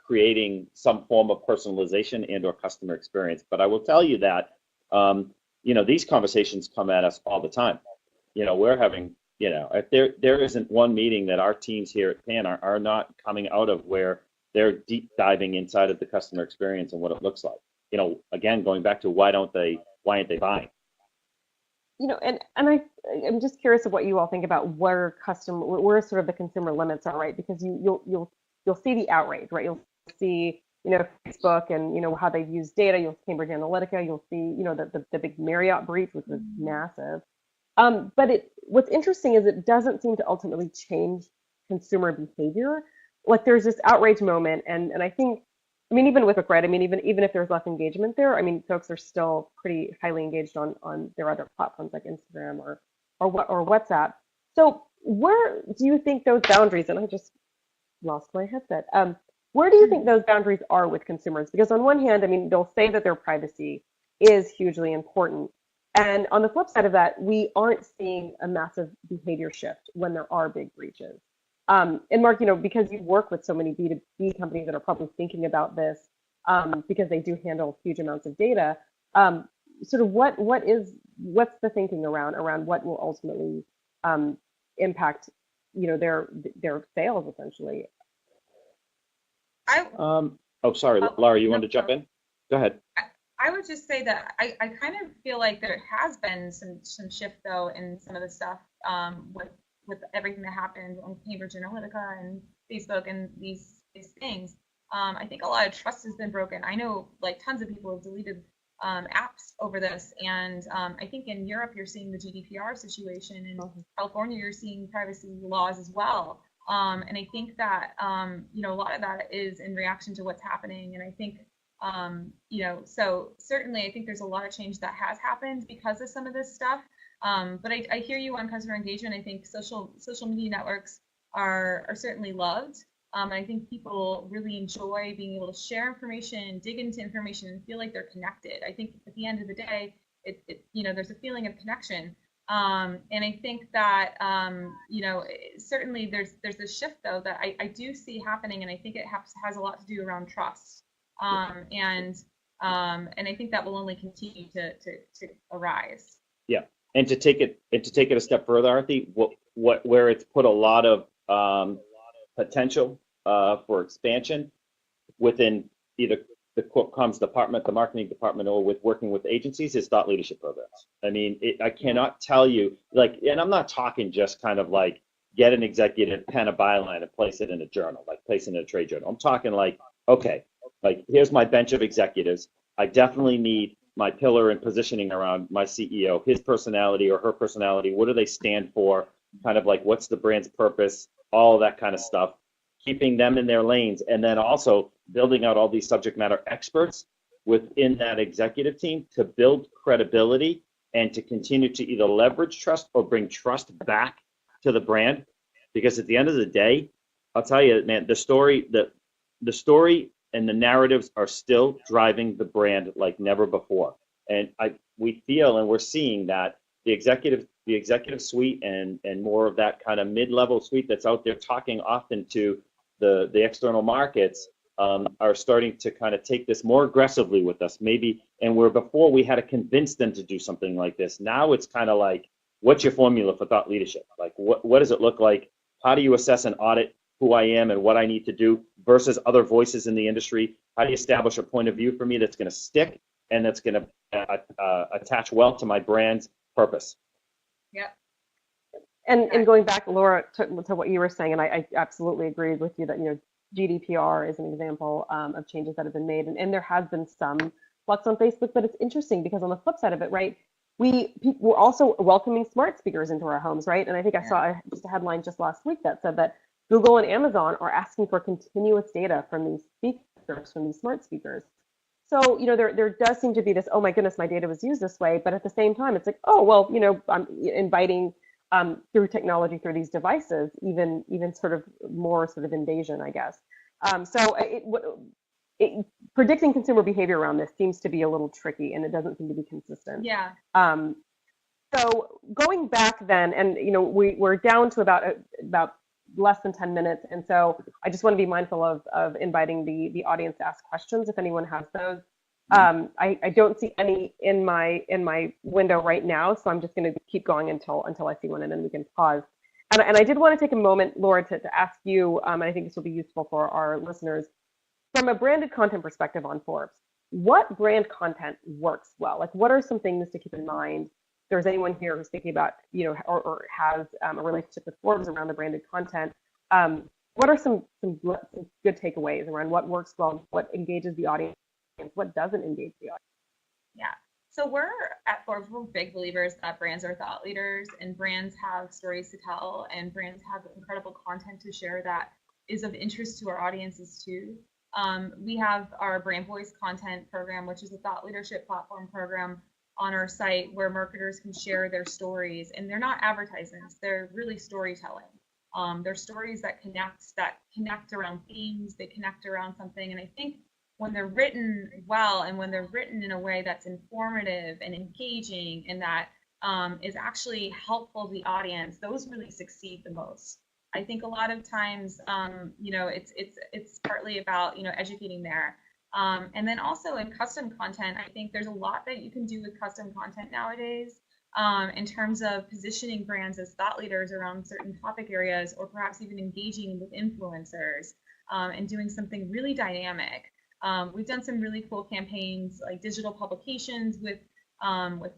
creating some form of personalization and or customer experience. But I will tell you that, these conversations come at us all the time. We're having, if there isn't one meeting that our teams here at PAN are not coming out of where they're deep diving inside of the customer experience and what it looks like. Again, going back to why aren't they buying? And I'm just curious of what you all think about where sort of the consumer limits are, right? Because you'll see the outrage, right? You'll see, Facebook and how they've used data. You'll see Cambridge Analytica. You'll see, the big Marriott breach, which was massive. But what's interesting is it doesn't seem to ultimately change consumer behavior. Like there's this outrage moment, and I think, even with right, even if there's less engagement there, folks are still pretty highly engaged on their other platforms like Instagram or WhatsApp. So where do you think those boundaries? And I just lost my headset. Where do you think those boundaries are with consumers? Because on one hand, they'll say that their privacy is hugely important. And on the flip side of that, we aren't seeing a massive behavior shift when there are big breaches. And Mark, because you work with so many B2B companies that are probably thinking about this, because they do handle huge amounts of data, sort of what's the thinking around what will ultimately impact, their sales essentially? Sorry, Laura, you wanted to jump in? Go ahead. I would just say that I kind of feel like there has been some shift though in some of the stuff with everything that happened on Cambridge Analytica and Facebook and these things. I think a lot of trust has been broken. I know like tons of people have deleted apps over this, and I think in Europe you're seeing the GDPR situation, in California you're seeing privacy laws as well. And I think that a lot of that is in reaction to what's happening, and I think so certainly I think there's a lot of change that has happened because of some of this stuff. But I hear you on customer engagement. I think social media networks are certainly loved. And I think people really enjoy being able to share information, dig into information, and feel like they're connected. I think at the end of the day, there's a feeling of connection. And I think that certainly there's this shift though that I do see happening, and I think it has a lot to do around trust. And I think that will only continue to arise. Yeah. And to take it a step further, Aarti, where it's put a lot of potential for expansion within either the comms department, the marketing department, or with working with agencies is thought leadership programs. I cannot tell you, and I'm not talking just kind of like get an executive pen a byline and place it in a journal, like place it in a trade journal. I'm talking like, okay, like here's my bench of executives. I definitely need my pillar and positioning around my CEO, his personality or her personality. What do they stand for? Kind of like what's the brand's purpose? All of that kind of stuff. Keeping them in their lanes, and then also building out all these subject matter experts within that executive team to build credibility and to continue to either leverage trust or bring trust back to the brand. Because at the end of the day, I'll tell you, man, the story and the narratives are still driving the brand like never before. And we feel and we're seeing that the executive suite and more of that kind of mid-level suite that's out there talking often to the external markets are starting to kind of take this more aggressively with us, maybe. And where before we had to convince them to do something like this, now it's kind of like, what's your formula for thought leadership? Like, what does it look like? How do you assess and audit who I am and what I need to do versus other voices in the industry? How do you establish a point of view for me that's going to stick and that's going to attach well to my brand's purpose? Yeah. And going back, Laura, to what you were saying, and I absolutely agree with you that, you know, GDPR is an example of changes that have been made, and there has been some flux on Facebook, but it's interesting because on the flip side of it, right, we're also welcoming smart speakers into our homes, right? And I think I saw just a headline just last week that said that Google and Amazon are asking for continuous data from these speakers, from these smart speakers. So, you know, there does seem to be this, oh my goodness, my data was used this way, but at the same time, it's like, oh, well, you know, I'm inviting through technology, through these devices, even sort of more sort of invasion, I guess. Predicting consumer behavior around this seems to be a little tricky, and it doesn't seem to be consistent. Yeah. So going back then, and you know, we're down to about less than 10 minutes, and so I just want to be mindful of inviting the audience to ask questions if anyone has those. I don't see any in my window right now, so I'm just going to keep going until I see one, and then we can pause. And I did want to take a moment, Laura, to ask you, and I think this will be useful for our listeners, from a branded content perspective on Forbes, what brand content works well? Like, what are some things to keep in mind? If there's anyone here who's thinking about, you know, or has a relationship with Forbes around the branded content, what are some good takeaways around what works well, what engages the audience, what doesn't engage the audience? Yeah. So we're at Forbes, we're big believers that brands are thought leaders, and brands have stories to tell, and brands have incredible content to share that is of interest to our audiences too. We have our Brand Voice content program, which is a thought leadership platform program on our site where marketers can share their stories, and they're not advertisements, they're really storytelling. They're stories that connect around themes, they connect around something, and I think when they're written well and when they're written in a way that's informative and engaging and that is actually helpful to the audience, those really succeed the most. I think a lot of times, you know, it's partly about, you know, educating there. And then also in custom content, I think there's a lot that you can do with custom content nowadays in terms of positioning brands as thought leaders around certain topic areas, or perhaps even engaging with influencers and doing something really dynamic. We've done some really cool campaigns like digital publications with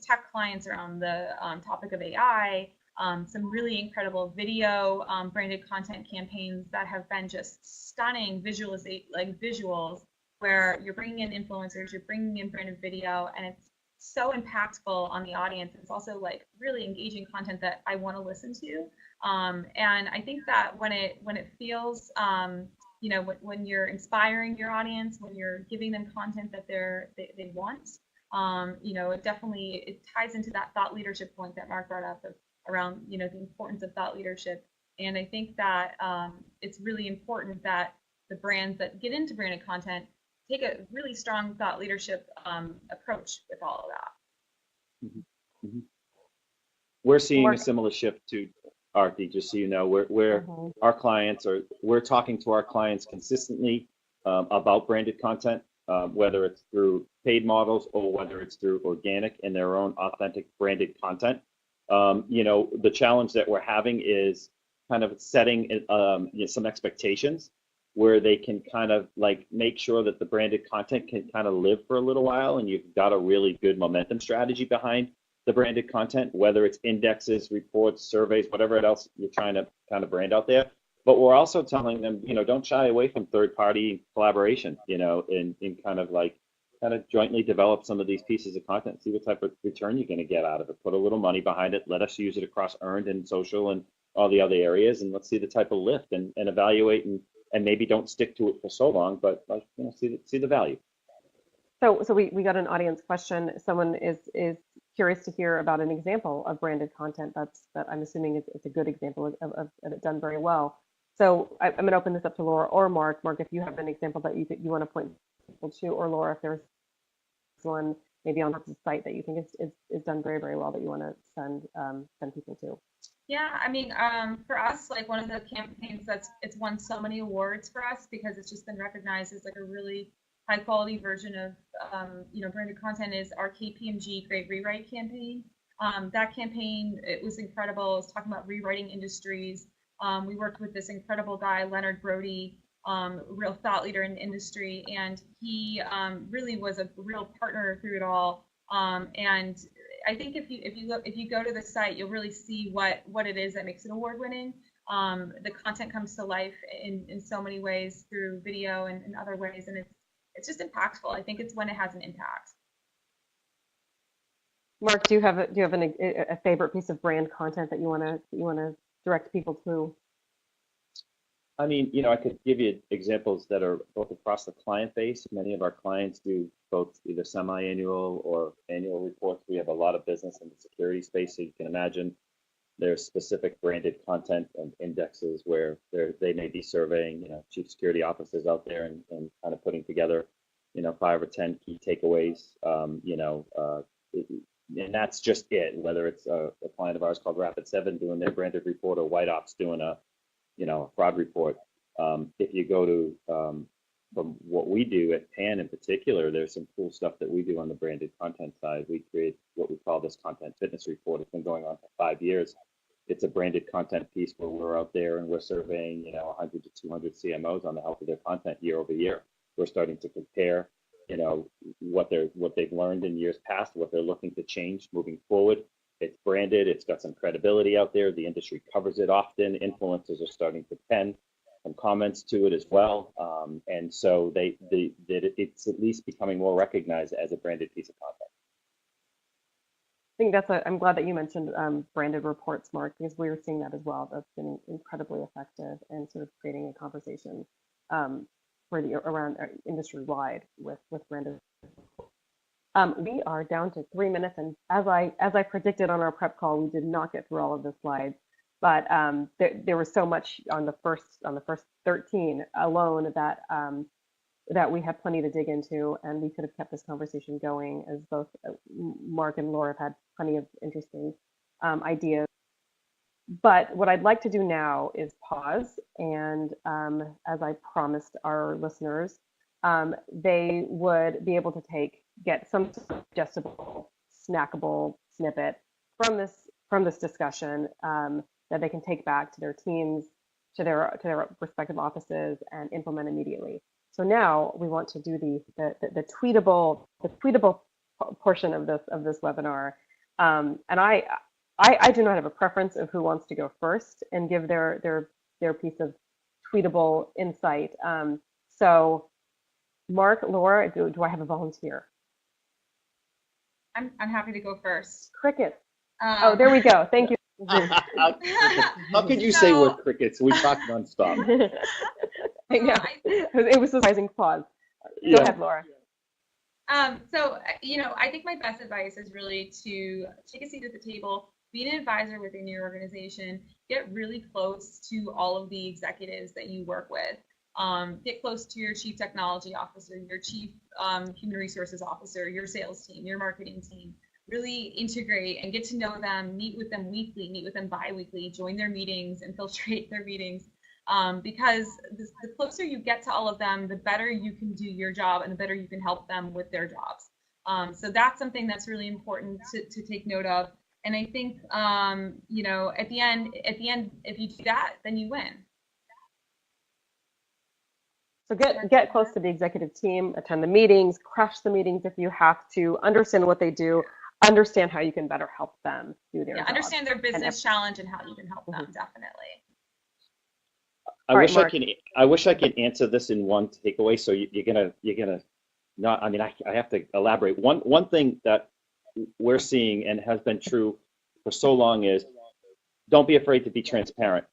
tech clients around the topic of AI, some really incredible video branded content campaigns that have been just stunning visuals where you're bringing in influencers, you're bringing in branded video, and it's so impactful on the audience. It's also like really engaging content that I want to listen to. And I think that when it feels you know, when you're inspiring your audience, when you're giving them content that they want, you know, it ties into that thought leadership point that Mark brought up around, you know, the importance of thought leadership. And I think that it's really important that the brands that get into branded content take a really strong thought leadership approach with all of that. Mm-hmm. Mm-hmm. We're seeing a similar shift to Aarti, just so you know, where our clients we're talking to our clients consistently about branded content, whether it's through paid models or whether it's through organic and their own authentic branded content. You know, the challenge that we're having is kind of setting you know, some expectations where they can kind of like make sure that the branded content can kind of live for a little while, and you've got a really good momentum strategy behind the branded content, whether it's indexes, reports, surveys, whatever else you're trying to kind of brand out there. But we're also telling them, you know, don't shy away from third-party collaboration, you know, in kind of jointly develop some of these pieces of content, see what type of return you're going to get out of it. Put a little money behind it. Let us use it across earned and social and all the other areas, and let's see the type of lift and evaluate and maybe don't stick to it for so long, but like, you know, see the value. So we got an audience question. Someone is curious to hear about an example of branded content that I'm assuming it's a good example of it done very well. So I'm going to open this up to Laura or Mark. Mark, if you have an example that you want to point people to, or Laura, if there's one maybe on the site that you think is done very, very well that you want to send people to. Yeah, I mean, for us, like one of the campaigns it's won so many awards for us because it's just been recognized as like a really high quality version of branded content is our KPMG Great Rewrite campaign. That campaign, it was incredible. It was talking about rewriting industries. We worked with this incredible guy, Leonard Brody, real thought leader in the industry, and he really was a real partner through it all. And I think if you go to the site, you'll really see what it is that makes it award winning. The content comes to life in so many ways through video and in other ways, and it's just impactful. I think it's when it has an impact. Mark, do you have a favorite piece of brand content that you want to direct people to? I mean, I could give you examples that are both across the client base. Many of our clients do both either semi-annual or annual reports. We have a lot of business in the security space, so you can imagine there's specific branded content and indexes where they may be surveying, chief security officers out there and kind of putting together, 5 or 10 key takeaways, and that's just it. Whether it's a client of ours called Rapid7 doing their branded report or White Ops doing a fraud report. If you go to from what we do at PAN in particular, there's some cool stuff that we do on the branded content side. We create what we call this content fitness report. It's been going on for 5 years. It's a branded content piece where we're out there and we're surveying, 100 to 200 CMOs on the health of their content year over year. We're starting to compare, what they've learned in years past, what they're looking to change moving forward. It's branded. It's got some credibility out there. The industry covers it often. Influencers are starting to pen some comments to it as well, and so it's at least becoming more recognized as a branded piece of content. I think I'm glad that you mentioned branded reports, Mark, because we were seeing that as well. That's been incredibly effective in sort of creating a conversation around industry wide with branded. We are down to 3 minutes, and as I predicted on our prep call, we did not get through all of the slides. But there was so much on the first 13 alone that we have plenty to dig into, and we could have kept this conversation going, as both Mark and Laura have had plenty of interesting ideas. But what I'd like to do now is pause, and as I promised our listeners, they would be able to get some digestible, snackable snippet from this discussion that they can take back to their teams, to their respective offices, and implement immediately. So now we want to do the tweetable portion of this webinar, and I do not have a preference of who wants to go first and give their piece of tweetable insight. So Mark, Laura, do I have a volunteer? I'm happy to go first. Crickets. Oh, there we go. Thank you. How could you say we're crickets? We talk nonstop. I know. It was a surprising pause. Go ahead, Laura. So, I think my best advice is really to take a seat at the table, be an advisor within your organization, get really close to all of the executives that you work with. Get close to your chief technology officer, your chief human resources officer, your sales team, your marketing team. Really integrate and get to know them, meet with them weekly, meet with them bi-weekly, join their meetings, infiltrate their meetings. Because the closer you get to all of them, the better you can do your job and the better you can help them with their jobs. So that's something that's really important to take note of. And I think, at the end, if you do that, then you win. So get close to the executive team, attend the meetings, crush the meetings if you have to, understand what they do, understand how you can better help them do their job. Understand their business challenge and how you can help them, definitely. I wish I could answer this in one takeaway. So you're gonna not. I mean, I have to elaborate. One thing that we're seeing and has been true for so long is don't be afraid to be transparent.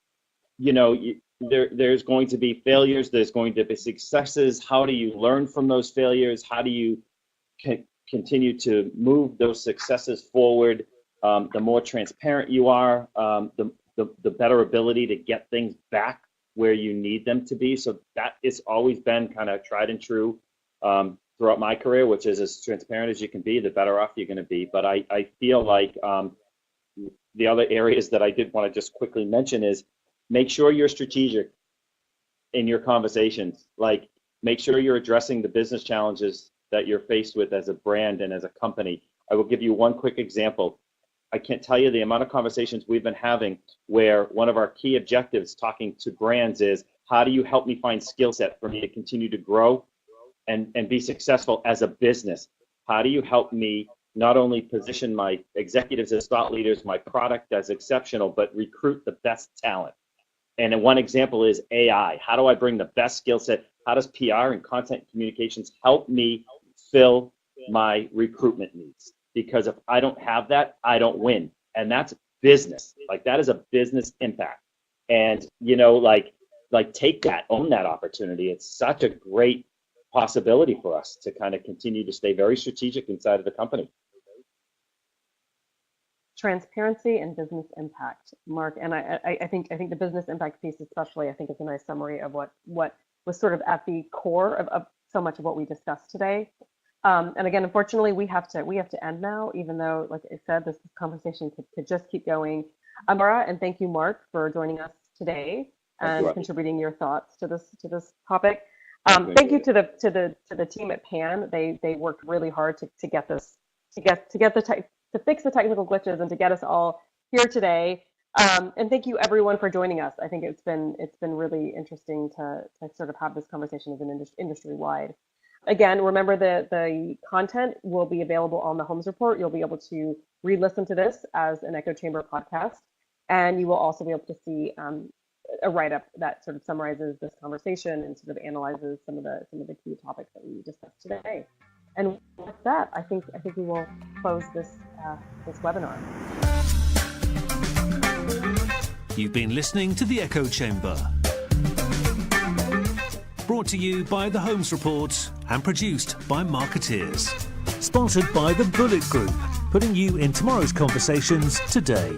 There's going to be failures. There's going to be successes. How do you learn from those failures? How do you continue to move those successes forward. The more transparent you are, the better ability to get things back where you need them to be. So that has always been kind of tried and true throughout my career, which is as transparent as you can be, the better off you're going to be. But I feel like the other areas that I did want to just quickly mention is make sure you're strategic in your conversations. Like, make sure you're addressing the business challenges that you're faced with as a brand and as a company. I will give you one quick example. I can't tell you the amount of conversations we've been having where one of our key objectives talking to brands is, how do you help me find skill set for me to continue to grow and be successful as a business? How do you help me not only position my executives as thought leaders, my product as exceptional, but recruit the best talent? And one example is AI. How do I bring the best skill set? How does PR and content communications help me fill my recruitment needs? Because if I don't have that, I don't win. And that's business. Like, that is a business impact. And, you know, like take that, own that opportunity. It's such a great possibility for us to kind of continue to stay very strategic inside of the company. Transparency and business impact, Mark. And I think the business impact piece especially, I think, is a nice summary of what was sort of at the core of so much of what we discussed today. And again, unfortunately, we have to end now, even though, like I said, this conversation could just keep going. Laura, and thank you, Mark, for joining us today and contributing your thoughts to this topic. Thank you to the team at Pan. They worked really hard to get this to fix the technical glitches and to get us all here today. And thank you everyone for joining us. I think it's been really interesting to sort of have this conversation as an industry wide. Again, remember the content will be available on the Holmes Report. You'll be able to re-listen to this as an echo chamber podcast, and you will also be able to see a write-up that sort of summarizes this conversation and sort of analyzes some of the key topics that we discussed today. And with that, I think we will close this webinar. You've been listening to the Echo Chamber, brought to you by the Holmes Report and produced by Marketeers. Sponsored by the Bullet Group, putting you in tomorrow's conversations today.